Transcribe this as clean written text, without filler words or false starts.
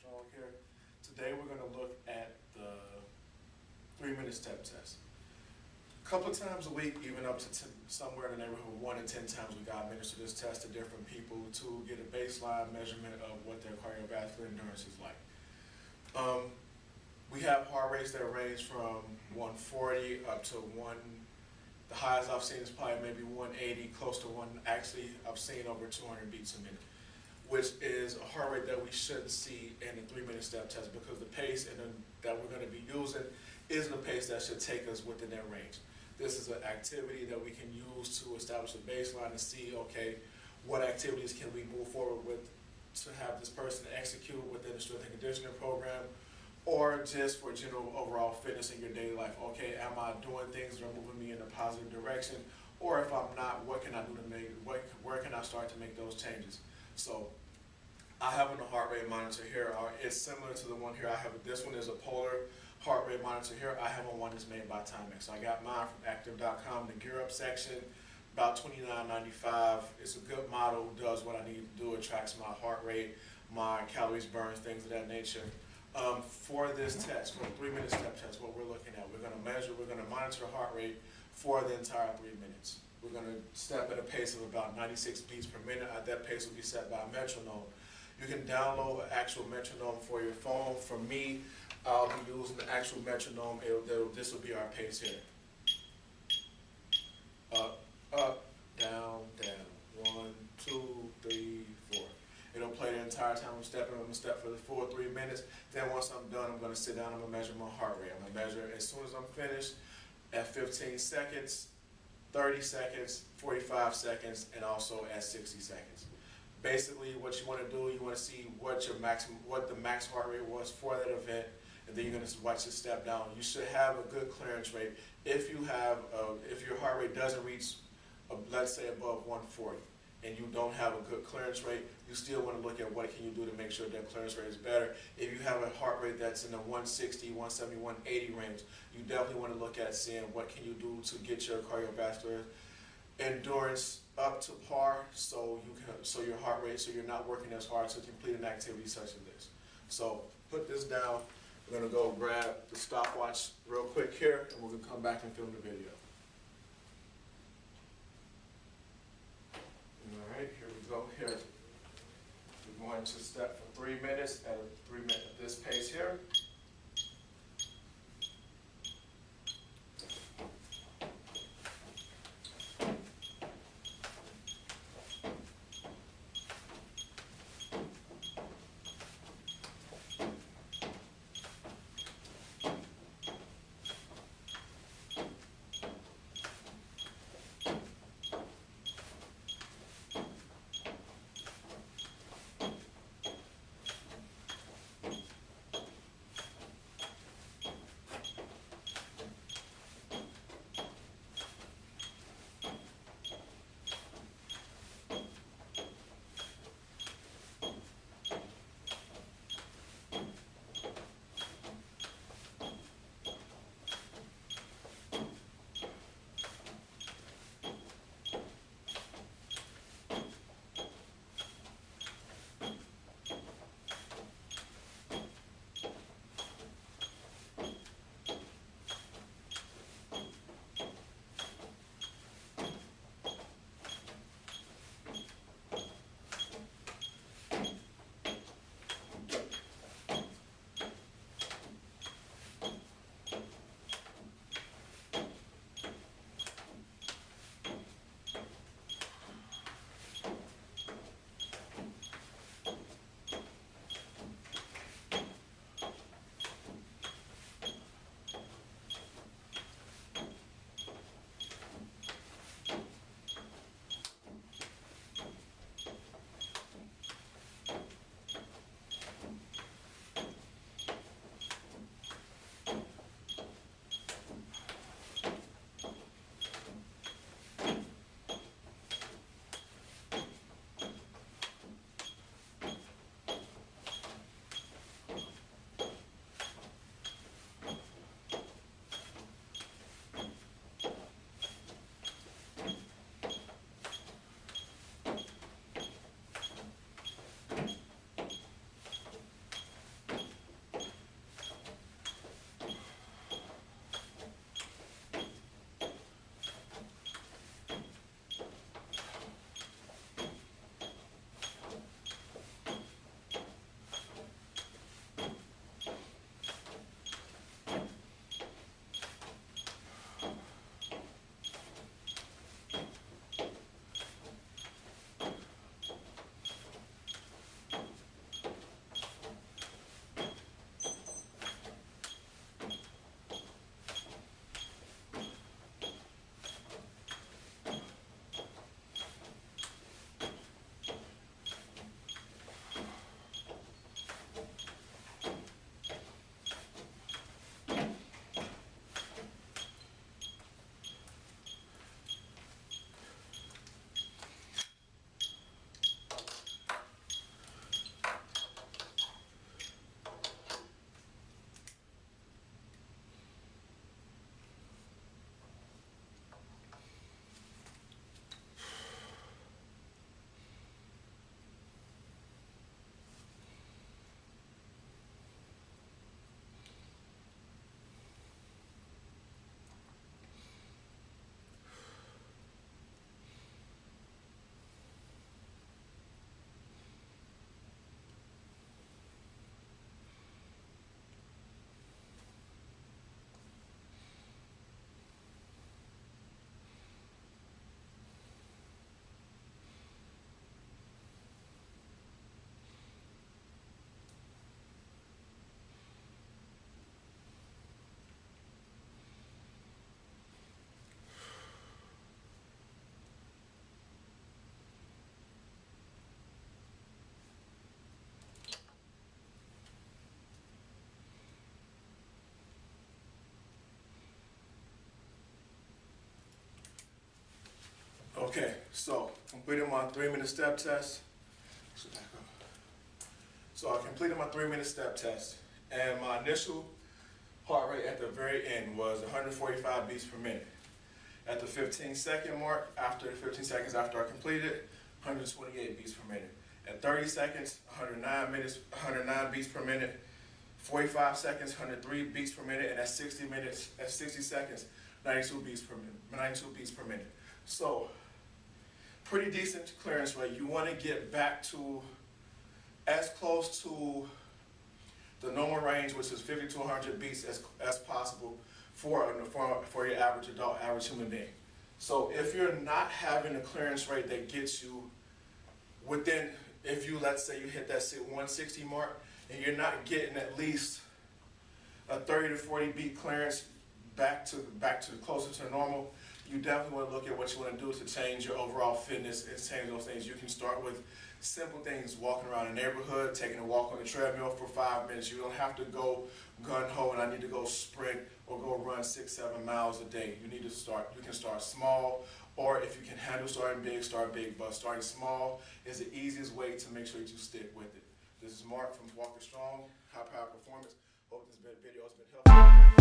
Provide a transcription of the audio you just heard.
Strong here. Today we're going to look at the 3-minute step test. A couple of times a week, even up to somewhere in the neighborhood of 1 to 10 times, we got administer this test to different people to get a baseline measurement of what their cardiovascular endurance is like. We have heart rates that range from 140 up to the highest I've seen is probably maybe 180, close to one. Actually, I've seen over 200 beats a minute, which is a heart rate that we shouldn't see in a 3-minute step test because the pace that we're going to be using is the pace that should take us within that range. This is an activity that we can use to establish a baseline and see, okay, what activities can we move forward with to have this person execute within the strength and conditioning program, or just for general overall fitness in your daily life. Okay, am I doing things that are moving me in a positive direction? Or if I'm not, what can I do to where can I start to make those changes? So I have a heart rate monitor here. It's similar to the one here. This one is a polar heart rate monitor here. I have one that's made by Timex. So I got mine from active.com, the gear up section, about $29.95. It's a good model, does what I need to do. It tracks my heart rate, my calories burned, things of that nature. For this test, for the 3-minute step test, what we're looking at, we're going to monitor the heart rate for the entire 3 minutes. We're going to step at a pace of about 96 beats per minute. That pace will be set by a metronome. You can download an actual metronome for your phone. For me, I'll be using the actual metronome. This will be our pace here. Up, up, down, down. 1, 2, 3, 4. It'll play the entire time I'm stepping. I'm going to step for the full 3 minutes. Then once I'm done, I'm going to sit down. I'm going to measure my heart rate. I'm going to measure as soon as I'm finished at 15 seconds, 30 seconds, 45 seconds, and also at 60 seconds. Basically, what you want to do, you want to see what the max heart rate was for that event, and then you're going to watch it step down. You should have a good clearance rate. If your heart rate doesn't reach, let's say, above 140, and you don't have a good clearance rate, you still want to look at what can you do to make sure that clearance rate is better. If you have a heart rate that's in the 160, 170, 180 range, you definitely want to look at seeing what can you do to get your cardiovascular endurance up to par, so your heart rate, so you're not working as hard to complete an activity such as this. So put this down. We're going to go grab the stopwatch real quick here, and we're going to come back and film the video. All right, here we go. Here we're going to step for 3 minutes at this pace here. So, completed my 3-minute step test. So I completed my 3-minute step test, and my initial heart rate at the very end was 145 beats per minute. At the 15-second mark, after the 15 seconds after I completed it, 128 beats per minute. At 30 seconds, 109 beats per minute. 45 seconds, 103 beats per minute, and at 60 seconds, 92 beats per minute. So, pretty decent clearance rate. You want to get back to as close to the normal range, which is 50 to 100 beats as possible for your average adult, average human being. So if you're not having a clearance rate that gets you within, let's say you hit that 160 mark, and you're not getting at least a 30 to 40 beat clearance back to closer to normal, you definitely want to look at what you want to do to change your overall fitness and change those things. You can start with simple things, walking around the neighborhood, taking a walk on the treadmill for 5 minutes. You don't have to go gun-ho and I need to go sprint or go run 6-7 miles a day. You need to start, you can start small, or if you can handle starting big, start big, but starting small is the easiest way to make sure that you stick with it. This is Mark from Walker Strong, High Power Performance. Hope this video has been helpful.